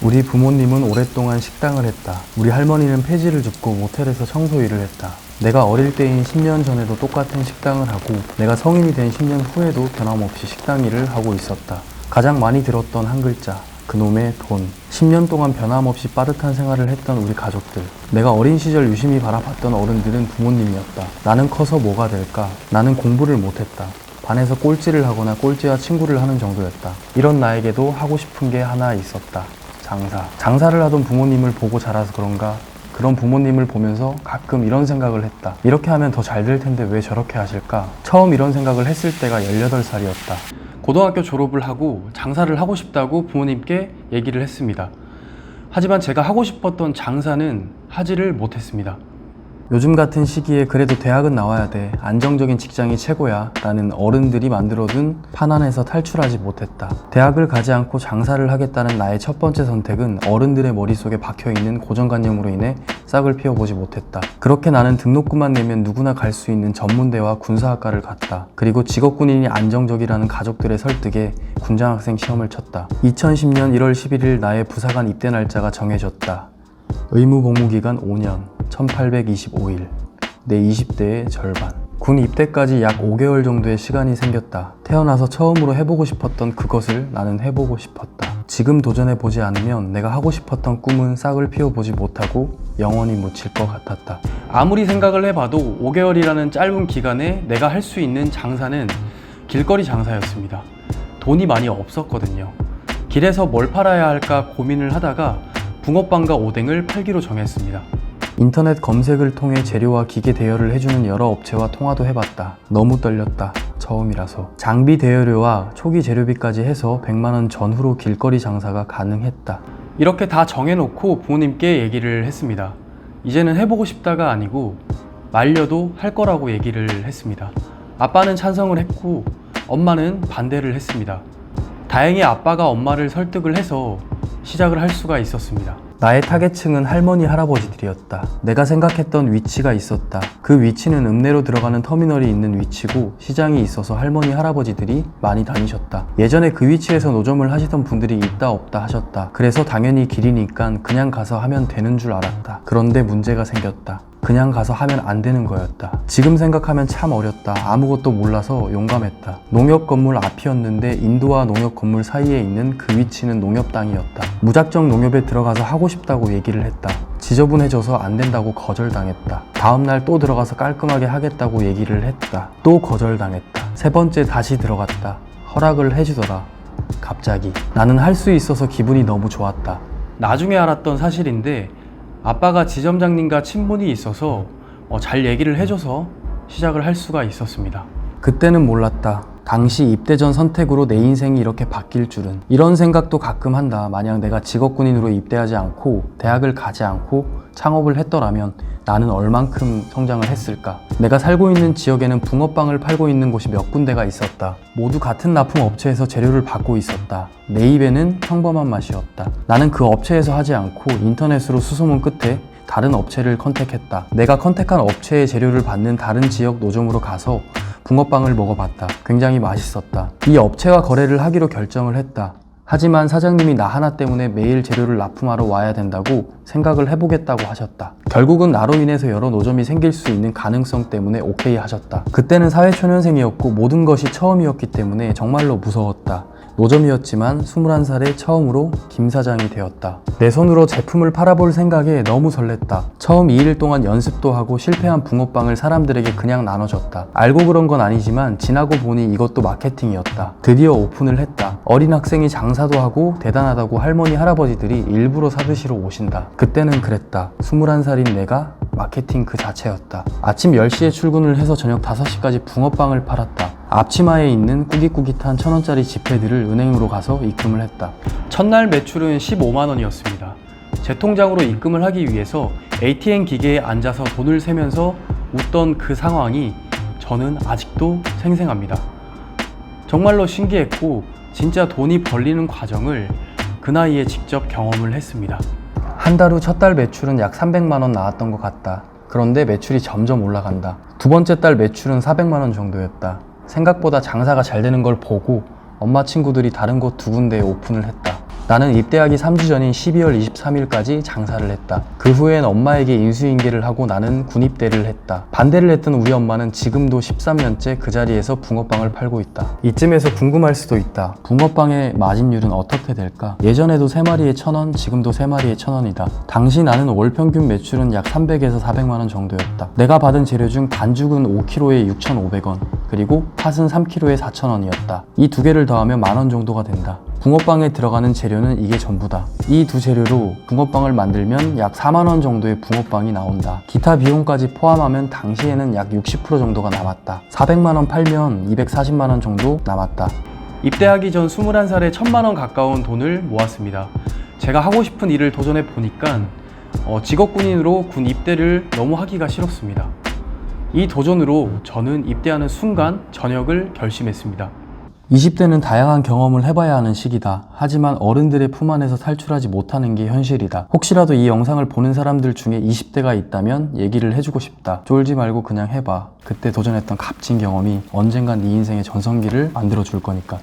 우리 부모님은 오랫동안 식당을 했다. 우리 할머니는 폐지를 줍고 모텔에서 청소 일을 했다. 내가 어릴 때인 10년 전에도 똑같은 식당을 하고 내가 성인이 된 10년 후에도 변함없이 식당 일을 하고 있었다. 가장 많이 들었던 한 글자, 그놈의 돈. 10년 동안 변함없이 빠듯한 생활을 했던 우리 가족들. 내가 어린 시절 유심히 바라봤던 어른들은 부모님이었다. 나는 커서 뭐가 될까? 나는 공부를 못했다. 반에서 꼴찌를 하거나 꼴찌와 친구를 하는 정도였다. 이런 나에게도 하고 싶은 게 하나 있었다. 장사. 장사를 하던 부모님을 보고 자라서 그런가? 그런 부모님을 보면서 가끔 이런 생각을 했다. 이렇게 하면 더 잘 될 텐데 왜 저렇게 하실까? 처음 이런 생각을 했을 때가 18살이었다. 고등학교 졸업을 하고 장사를 하고 싶다고 부모님께 얘기를 했습니다. 하지만 제가 하고 싶었던 장사는 하지를 못했습니다. 요즘 같은 시기에 그래도 대학은 나와야 돼. 안정적인 직장이 최고야. 라는 어른들이 만들어둔 판 안에서 탈출하지 못했다. 대학을 가지 않고 장사를 하겠다는 나의 첫 번째 선택은 어른들의 머릿속에 박혀있는 고정관념으로 인해 싹을 피워보지 못했다. 그렇게 나는 등록금만 내면 누구나 갈 수 있는 전문대와 군사학과를 갔다. 그리고 직업군인이 안정적이라는 가족들의 설득에 군장학생 시험을 쳤다. 2010년 1월 11일 나의 부사관 입대 날짜가 정해졌다. 의무 복무 기간 5년, 1825일, 내 20대의 절반. 군 입대까지 약 5개월 정도의 시간이 생겼다. 태어나서 처음으로 해보고 싶었던 그것을 나는 해보고 싶었다. 지금 도전해보지 않으면 내가 하고 싶었던 꿈은 싹을 피워보지 못하고 영원히 묻힐 것 같았다. 아무리 생각을 해봐도 5개월이라는 짧은 기간에 내가 할 수 있는 장사는 길거리 장사였습니다. 돈이 많이 없었거든요. 길에서 뭘 팔아야 할까 고민을 하다가 붕어빵과 오뎅을 팔기로 정했습니다. 인터넷 검색을 통해 재료와 기계 대여를 해주는 여러 업체와 통화도 해봤다. 너무 떨렸다. 처음이라서. 장비 대여료와 초기 재료비까지 해서 100만원 전후로 길거리 장사가 가능했다. 이렇게 다 정해놓고 부모님께 얘기를 했습니다. 이제는 해보고 싶다가 아니고 말려도 할 거라고 얘기를 했습니다. 아빠는 찬성을 했고 엄마는 반대를 했습니다. 다행히 아빠가 엄마를 설득을 해서 시작을 할 수가 있었습니다. 나의 타겟층은 할머니, 할아버지들이었다. 내가 생각했던 위치가 있었다. 그 위치는 읍내로 들어가는 터미널이 있는 위치고 시장이 있어서 할머니, 할아버지들이 많이 다니셨다. 예전에 그 위치에서 노점을 하시던 분들이 있다 없다 하셨다. 그래서 당연히 길이니까 그냥 가서 하면 되는 줄 알았다. 그런데 문제가 생겼다. 그냥 가서 하면 안 되는 거였다. 지금 생각하면 참 어렸다. 아무것도 몰라서 용감했다. 농협 건물 앞이었는데 인도와 농협 건물 사이에 있는 그 위치는 농협 땅이었다. 무작정 농협에 들어가서 하고 싶다고 얘기를 했다. 지저분해져서 안 된다고 거절당했다. 다음날 또 들어가서 깔끔하게 하겠다고 얘기를 했다. 또 거절당했다. 세 번째 다시 들어갔다. 허락을 해주더라. 갑자기. 나는 할 수 있어서 기분이 너무 좋았다. 나중에 알았던 사실인데 아빠가 지점장님과 친분이 있어서 잘 얘기를 해줘서 시작을 할 수가 있었습니다. 그때는 몰랐다. 당시 입대 전 선택으로 내 인생이 이렇게 바뀔 줄은. 이런 생각도 가끔 한다. 만약 내가 직업군인으로 입대하지 않고 대학을 가지 않고 창업을 했더라면 나는 얼만큼 성장을 했을까? 내가 살고 있는 지역에는 붕어빵을 팔고 있는 곳이 몇 군데가 있었다. 모두 같은 납품 업체에서 재료를 받고 있었다. 내 입에는 평범한 맛이었다. 나는 그 업체에서 하지 않고 인터넷으로 수소문 끝에 다른 업체를 컨택했다. 내가 컨택한 업체의 재료를 받는 다른 지역 노점으로 가서 붕어빵을 먹어봤다. 굉장히 맛있었다. 이 업체와 거래를 하기로 결정을 했다. 하지만 사장님이 나 하나 때문에 매일 재료를 납품하러 와야 된다고 생각을 해보겠다고 하셨다. 결국은 나로 인해서 여러 노점이 생길 수 있는 가능성 때문에 오케이 하셨다. 그때는 사회초년생이었고 모든 것이 처음이었기 때문에 정말로 무서웠다. 노점이었지만 21살에 처음으로 김 사장이 되었다. 내 손으로 제품을 팔아볼 생각에 너무 설렜다. 처음 2일 동안 연습도 하고 실패한 붕어빵을 사람들에게 그냥 나눠줬다. 알고 그런 건 아니지만 지나고 보니 이것도 마케팅이었다. 드디어 오픈을 했다. 어린 학생이 장사도 하고 대단하다고 할머니, 할아버지들이 일부러 사드시러 오신다. 그때는 그랬다. 21살인 내가 마케팅 그 자체였다. 아침 10시에 출근을 해서 저녁 5시까지 붕어빵을 팔았다. 앞치마에 있는 꾸깃꾸깃한 1,000원짜리 지폐들을 은행으로 가서 입금을 했다. 첫날 매출은 15만원이었습니다. 제 통장으로 입금을 하기 위해서 ATM 기계에 앉아서 돈을 세면서 웃던 그 상황이 저는 아직도 생생합니다. 정말로 신기했고 진짜 돈이 벌리는 과정을 그 나이에 직접 경험을 했습니다. 한 달 후 첫 달 매출은 약 300만원 나왔던 것 같다. 그런데 매출이 점점 올라간다. 두 번째 달 매출은 400만원 정도였다. 생각보다 장사가 잘 되는 걸 보고 엄마 친구들이 다른 곳 2군데에 오픈을 했다. 나는 입대하기 3주 전인 12월 23일까지 장사를 했다. 그 후엔 엄마에게 인수인계를 하고 나는 군입대를 했다. 반대를 했던 우리 엄마는 지금도 13년째 그 자리에서 붕어빵을 팔고 있다. 이쯤에서 궁금할 수도 있다. 붕어빵의 마진율은 어떻게 될까? 예전에도 3마리에 1,000원, 지금도 3마리에 1,000원이다. 당시 나는 월 평균 매출은 약 300에서 400만원 정도였다. 내가 받은 재료 중 반죽은 5kg에 6,500원, 그리고 팥은 3kg에 4,000원이었다. 이 두 개를 더하면 만원 정도가 된다. 붕어빵에 들어가는 재료는 이게 전부다. 이 두 재료로 붕어빵을 만들면 약 4만원 정도의 붕어빵이 나온다. 기타 비용까지 포함하면 당시에는 약 60% 정도가 남았다. 400만원 팔면 240만원 정도 남았다. 입대하기 전 21살에 1,000만원 가까운 돈을 모았습니다. 제가 하고 싶은 일을 도전해 보니까 직업군인으로 군 입대를 너무 하기가 싫었습니다. 이 도전으로 저는 입대하는 순간 전역을 결심했습니다. 20대는 다양한 경험을 해봐야 하는 시기다. 하지만 어른들의 품 안에서 탈출하지 못하는 게 현실이다. 혹시라도 이 영상을 보는 사람들 중에 20대가 있다면 얘기를 해주고 싶다. 쫄지 말고 그냥 해봐. 그때 도전했던 값진 경험이 언젠간 네 인생의 전성기를 만들어줄 거니까.